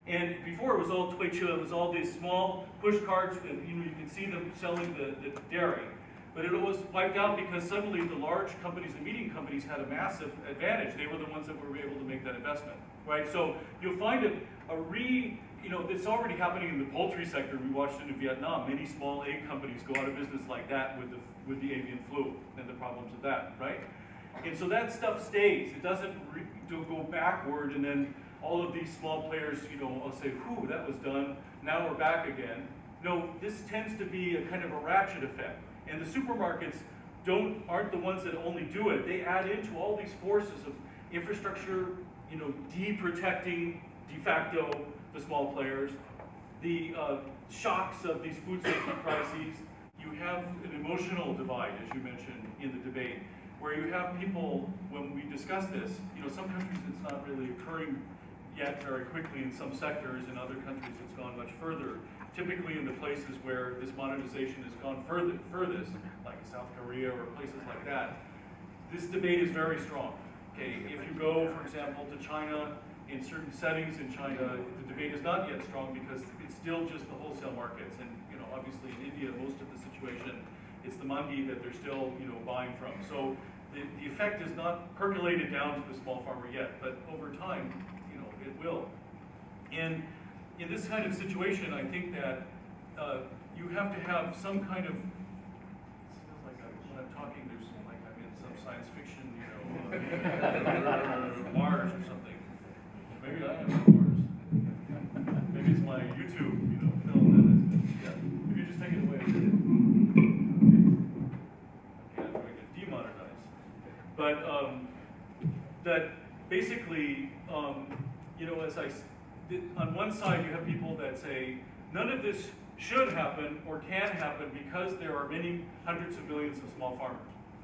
And before it was all Twitcha, it was all these small push carts, and you can see them selling the dairy. But it was wiped out because suddenly the large companies and meat companies had a massive advantage. They were the ones that were able to make that investment, right? So you'll find it's already happening in the poultry sector. We watched it in Vietnam. Many small egg companies go out of business like that with the avian flu and the problems of that, right? And so that stuff stays. It doesn't go backward, and then all of these small players, will say, whew, that was done, now we're back again. No, this tends to be a kind of a ratchet effect. And the supermarkets aren't the ones that only do it. They add into all these forces of infrastructure, de-protecting de facto the small players, the shocks of these food safety crises. You have an emotional divide, as you mentioned in the debate, where you have people, when we discuss this, some countries it's not really occurring yet very quickly in some sectors. In other countries it's gone much further. Typically in the places where this monetization has gone furthest, like South Korea or places like that, this debate is very strong. Okay, if you go, for example, to China, in certain settings in China, the debate is not yet strong because it's still just the wholesale markets. And obviously in India, most of the situation, it's the mandi that they're still buying from. So the effect is not percolated down to the small farmer yet, but over time, it will. And in this kind of situation, I think that you have to have some kind of, it feels like when I'm talking, there's like I'm in some science fiction, Mars or something. Maybe I am on Mars. Maybe it's my YouTube, film that is, if you just take it away. Okay, I'm going to demonetize. But that basically, on one side you have people that say none of this should happen or can happen because there are many hundreds of millions of small farmers.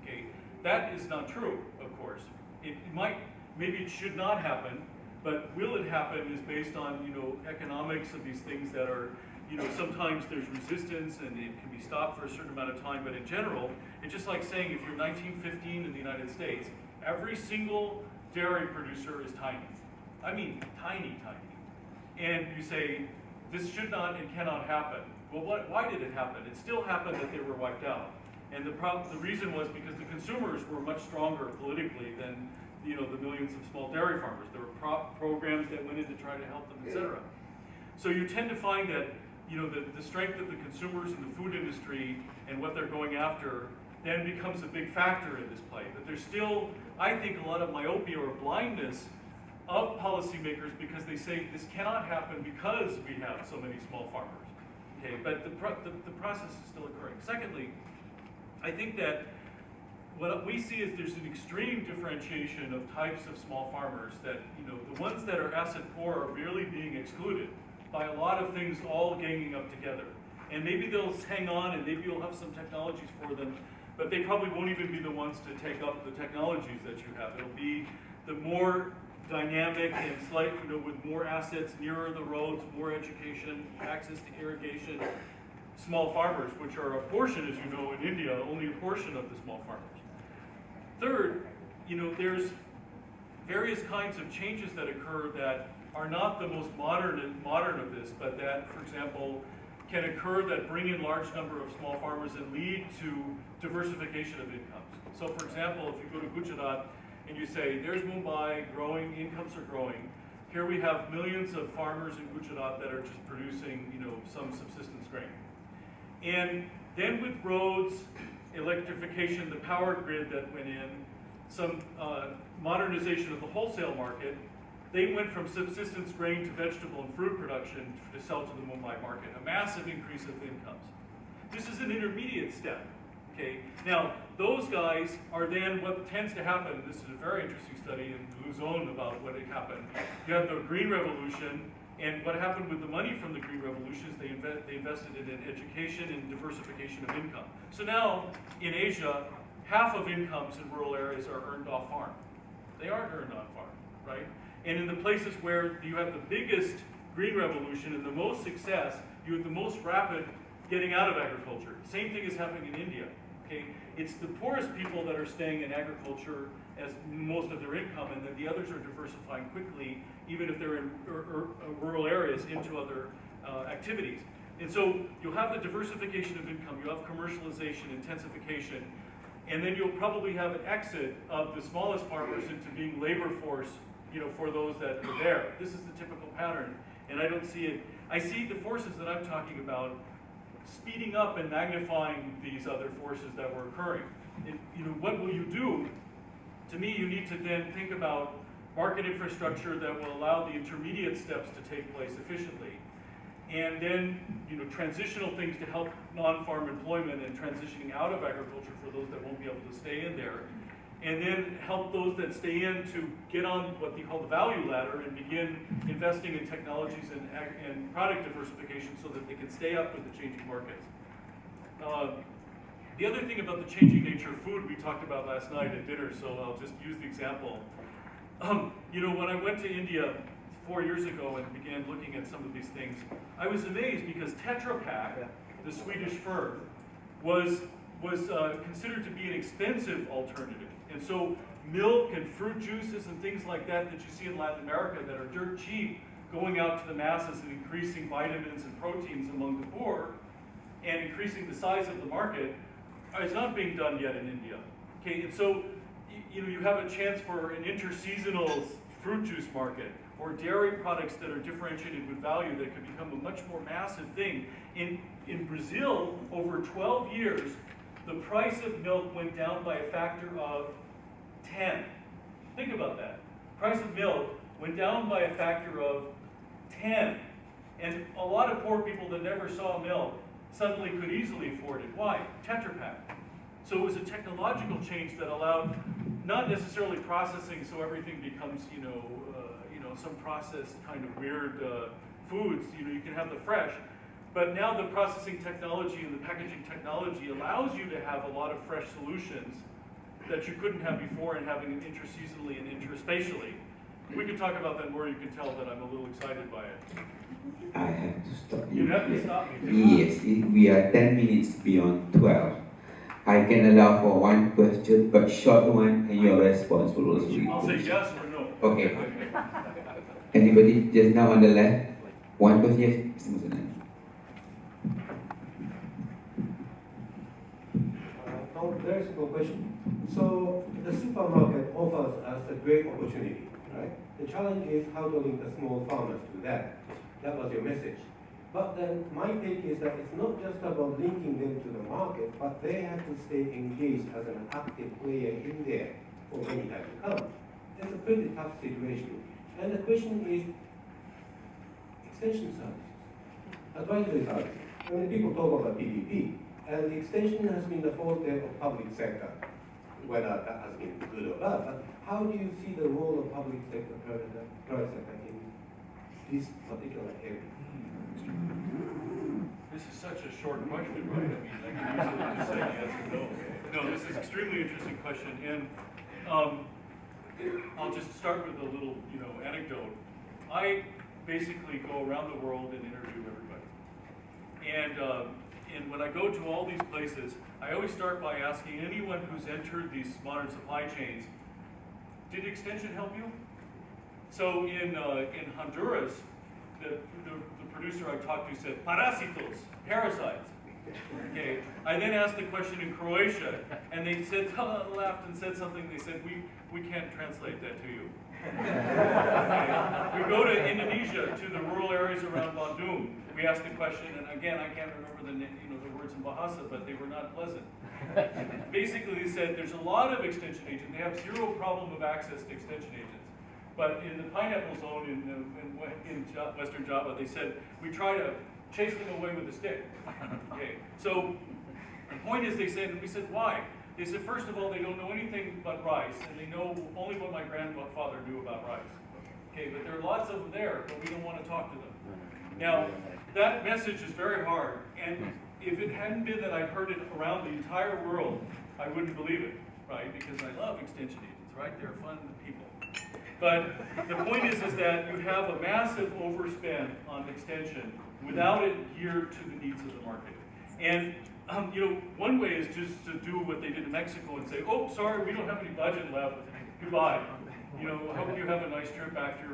Okay, that is not true, of course. It might, maybe it should not happen, but will it happen is based on economics of these things that are sometimes there's resistance and it can be stopped for a certain amount of time. But in general, it's just like saying if you're 1915 in the United States, every single dairy producer is tiny. I mean, tiny. And you say, this should not and cannot happen. Well, why did it happen? It still happened that they were wiped out. And the reason was because the consumers were much stronger politically than the millions of small dairy farmers. There were programs that went in to try to help them, etc. So you tend to find that the strength of the consumers in the food industry and what they're going after then becomes a big factor in this play. But there's still, I think, a lot of myopia or blindness of policymakers because they say this cannot happen because we have so many small farmers. Okay, but the process is still occurring. Secondly, I think that what we see is there's an extreme differentiation of types of small farmers that, the ones that are asset poor are really being excluded by a lot of things all ganging up together. And maybe they'll hang on and maybe you'll have some technologies for them, but they probably won't even be the ones to take up the technologies that you have. It'll be the more dynamic and slightly, with more assets nearer the roads, more education, access to irrigation, small farmers, which are a portion, as you know, in India, only a portion of the small farmers. Third, there's various kinds of changes that occur that are not the most modern of this, but that, for example, can occur that bring in large number of small farmers and lead to diversification of incomes. So, for example, if you go to Gujarat and you say, there's Mumbai growing, incomes are growing. Here we have millions of farmers in Gujarat that are just producing, some subsistence grain. And then with roads, electrification, the power grid that went in, some modernization of the wholesale market, they went from subsistence grain to vegetable and fruit production to sell to the Mumbai market, a massive increase of incomes. This is an intermediate step. Okay. Now, those guys are then, what tends to happen, this is a very interesting study in Luzon about what had happened. You have the Green Revolution, and what happened with the money from the Green Revolution is they invested it in education and diversification of income. So now, in Asia, half of incomes in rural areas are earned off farm. They aren't earned on farm, right? And in the places where you have the biggest Green Revolution and the most success, you have the most rapid getting out of agriculture. Same thing is happening in India. okay? It's the poorest people that are staying in agriculture as most of their income, and then the others are diversifying quickly, even if they're in rural areas, into other activities. And so you'll have the diversification of income, you'll have commercialization, intensification, and then you'll probably have an exit of the smallest farmers into being labor force, for those that are there. This is the typical pattern, and I don't see it. I see the forces that I'm talking about speeding up and magnifying these other forces that were occurring. And, what will you do? To me, you need to then think about market infrastructure that will allow the intermediate steps to take place efficiently. And then, transitional things to help non-farm employment and transitioning out of agriculture for those that won't be able to stay in there. And then help those that stay in to get on what they call the value ladder and begin investing in technologies and product diversification so that they can stay up with the changing markets. The other thing about the changing nature of food we talked about last night at dinner, so I'll just use the example. When I went to India 4 years ago and began looking at some of these things, I was amazed because Tetra Pak, the Swedish firm, was considered to be an expensive alternative. And so milk and fruit juices and things like that you see in Latin America that are dirt cheap, going out to the masses and increasing vitamins and proteins among the poor and increasing the size of the market is not being done yet in India. Okay, and so you have a chance for an interseasonal fruit juice market or dairy products that are differentiated with value that could become a much more massive thing. In Brazil, over 12 years, the price of milk went down by a factor of 10. Think about that. Price of milk went down by a factor of 10. And a lot of poor people that never saw milk suddenly could easily afford it. Why? Tetra Pak. So it was a technological change that allowed not necessarily processing so everything becomes, some processed kind of weird foods. You can have the fresh. But now the processing technology and the packaging technology allows you to have a lot of fresh solutions that you couldn't have before and having it interseasonally and interspatially. We can talk about that more. You can tell that I'm a little excited by it. I have to stop you. You have to stop me. Yes, we are 10 minutes beyond 12. I can allow for one question, but short one, and your response will also be. I'll say yes or no. Okay. Anybody just now on the left? One question, yes. Very simple question. So the supermarket offers us a great opportunity, right? The challenge is how to link the small farmers to that. That was your message. But then my take is that it's not just about linking them to the market, but they have to stay engaged as an active player in there for many time to come. It's a pretty tough situation. And the question is extension services, advisory services. When people talk about PPP, and the extension has been the forte of public sector, whether that has been good or bad. But how do you see the role of public sector, private sector in this particular area? This is such a short question, right? I can usually just say yes or no. No, this is an extremely interesting question, and I'll just start with a little, anecdote. I basically go around the world and interview everybody, and when I go to all these places, I always start by asking anyone who's entered these modern supply chains, did extension help you? So in Honduras, the producer I talked to said, parásitos, parasites. Okay. I then asked the question in Croatia, and they said, laughed and said something. They said, we can't translate that to you. Okay. We go to Indonesia, to the rural areas around Bandung. We asked the question, and again, I can't remember the words in Bahasa, but they were not pleasant. Basically, they said there's a lot of extension agents. They have zero problem of access to extension agents. But in the pineapple zone in Western Java, they said, we try to chase them away with a stick. Okay. So the point is, we said, why? They said, first of all, they don't know anything but rice, and they know only what my grandfather knew about rice. Okay, but there are lots of them there, but we don't want to talk to them. Now, that message is very hard, and if it hadn't been that I've heard it around the entire world, I wouldn't believe it, right? Because I love extension agents, right? They're fun people. But the point is that you have a massive overspend on extension without it geared to the needs of the market. And one way is just to do what they did in Mexico and say, oh, sorry, we don't have any budget left, goodbye. Hope you have a nice trip back to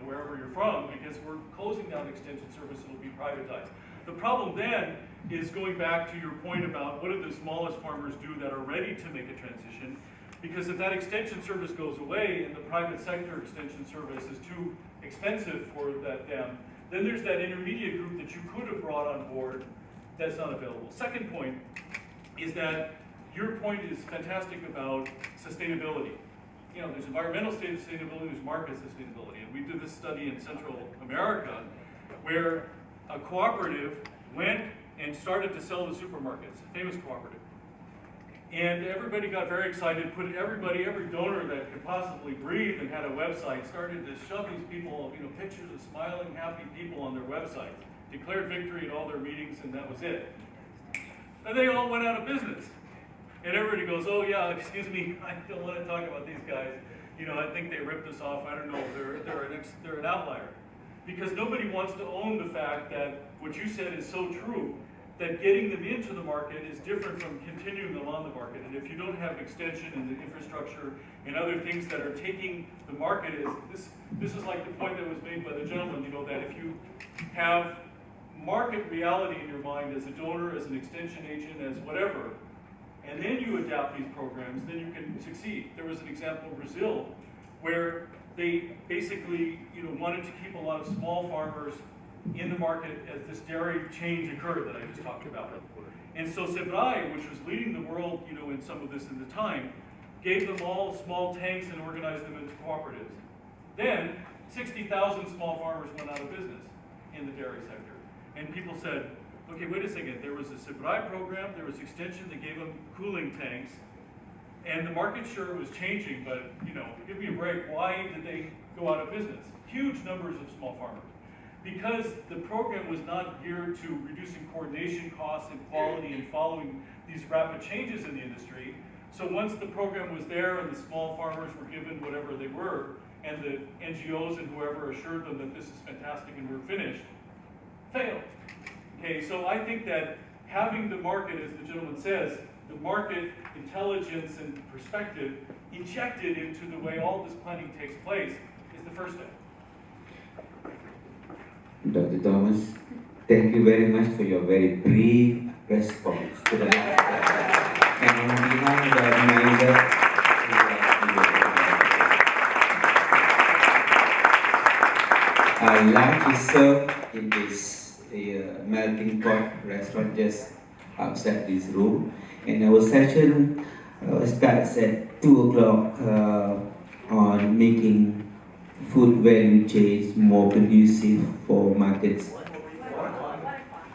wherever you're from, because we're closing down extension service, it'll be privatized. The problem then is going back to your point about what do the smallest farmers do that are ready to make a transition, because if that extension service goes away and the private sector extension service is too expensive for them, then there's that intermediate group that you could have brought on board that's not available. Second point is that your point is fantastic about sustainability. There's environmental sustainability, there's market sustainability. And we did this study in Central America where a cooperative went and started to sell to supermarkets, a famous cooperative. And everybody got very excited, every donor that could possibly breathe and had a website started to shove these people, pictures of smiling, happy people on their websites, declared victory at all their meetings, and that was it. And they all went out of business. And everybody goes, oh yeah, excuse me, I don't want to talk about these guys. I think they ripped us off. I don't know, they're an outlier. Because nobody wants to own the fact that what you said is so true, that getting them into the market is different from continuing them on the market. And if you don't have extension and the infrastructure and other things that are taking the market, this is like the point that was made by the gentleman, that if you have market reality in your mind as a donor, as an extension agent, as whatever, and then you adapt these programs, then you can succeed. There was an example in Brazil where they basically wanted to keep a lot of small farmers in the market as this dairy change occurred that I just talked about. And so SEBRAE, which was leading the world in some of this in the time, gave them all small tanks and organized them into cooperatives. Then 60,000 small farmers went out of business in the dairy sector. And people said, okay, wait a second, there was a SEBRAE program, there was extension, they gave them cooling tanks, and the market share was changing, but give me a break, why did they go out of business? Huge numbers of small farmers. Because the program was not geared to reducing coordination costs and quality and following these rapid changes in the industry. So once the program was there and the small farmers were given whatever they were, and the NGOs and whoever assured them that this is fantastic and we're finished, failed. Okay, so I think that having the market, as the gentleman says, the market intelligence and perspective injected into the way all this planning takes place is the first step. Dr. Thomas, thank you very much for your very brief response to the last question. And on behalf of the organizer, I'd like to serve in this melting pot restaurant just outside this room. And our session starts at 2 o'clock on making food value chains more conducive for markets.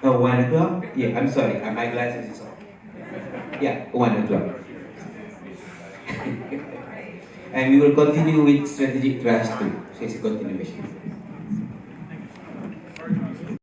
1 o'clock? Yeah, I'm sorry, my glasses is off. Yeah, 1 o'clock. And we will continue with strategic trust too, so it's a continuation.